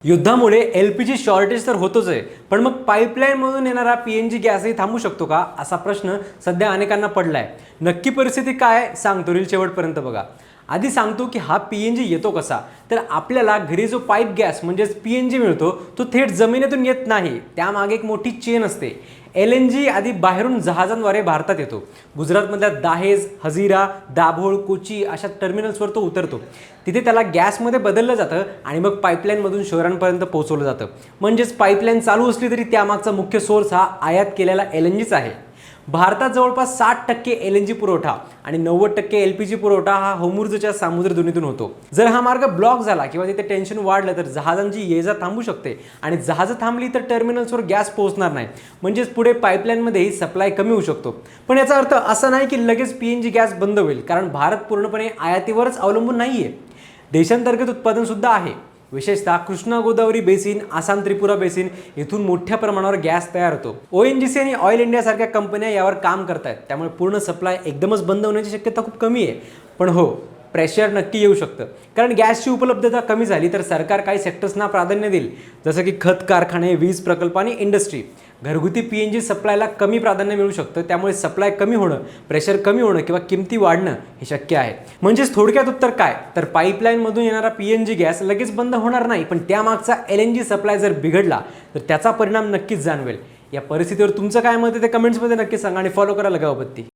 युद्धामुळे LPG shortage तर होतच आहे, पण मग पाईपलाईनमधून येणारा PNG गॅसही थांबू शकतो का असा प्रश्न सध्या अनेकांना पडलाय। नक्की परिस्थिती काय सांगतो, रील शेवटपर्यंत बघा। आधी सांगतो की हा PNG येतो कसा, तर आपल्याला घरी जो पाईप गॅस म्हणजेच PNG मिळतो तो थेट जमिनीतून येत नाही, त्यामागे एक मोठी चेन असते। LNG आधी बाहेरून जहाजांद्वारे भारतात येतो। गुजरातमधल्या दाहेज, हजीरा, दाभोळ, कोची अशा टर्मिनल्सवर तो उतरतो। तिथे त्याला गॅसमध्ये बदललं जातं आणि मग पाईपलाईनमधून शहरांपर्यंत पोहोचवलं जातं। म्हणजेच पाईपलाईन चालू असली तरी त्यामागचा मुख्य सोर्स हा आयात केलेला LNGच आहे। भारतात जवळपास 60% LNG पुरवठा आणि 90% LPG पुरवठा हा होर्मुझच्या सामुद्रधुनीतून होतो। जर हा मार्ग ब्लॉक झाला किंवा तिथे टेन्शन वाढलं तर जहाजांची ये-जा थांबू शकते आणि जहाजं थांबली तर टर्मिनल्सवर गॅस पोहोचणार नाही, म्हणजेच पुढे पाईपलाईनमध्येही सप्लाय कमी होऊ शकतो। पण याचा अर्थ असा नाही की लगेच PNG गॅस बंद होईल, कारण भारत पूर्णपणे आयातीवरच अवलंबून नाहीये, देशांतर्गत उत्पादन सुद्धा आहे। विशेषतः कृष्णा गोदावरी बेसिन, आसाम त्रिपुरा बेसिन इथून मोठ्या प्रमाणावर गॅस तयार होतो। ONGC आणि ऑइल इंडिया सारख्या कंपन्या यावर काम करतात, त्यामुळे पूर्ण सप्लाय एकदमच बंद होण्याची शक्यता खूप कमी आहे। पण हो, प्रेशर नक्की येऊ शकतं, कारण गॅसची उपलब्धता कमी झाली तर सरकार काही सेक्टर्सना प्राधान्य देईल, जसं की खत कारखाने, वीज प्रकल्प आणि इंडस्ट्री। घरगुती PNG सप्लायला कमी प्राधान्य मिळू शकतं, त्यामुळे सप्लाय कमी होणं, प्रेशर कमी होणं किंवा किमती वाढणं हे शक्य आहे। म्हणजेच थोडक्यात उत्तर काय, तर पाईपलाईनमधून येणारा PNG गॅस लगेच बंद होणार नाही, पण त्यामागचा LNG सप्लाय जर बिघडला तर त्याचा परिणाम नक्कीच जाणवेल। या परिस्थितीवर तुमचं काय मत आहे ते कमेंट्समध्ये नक्की सांगा आणि फॉलो करा लगावबत्ती।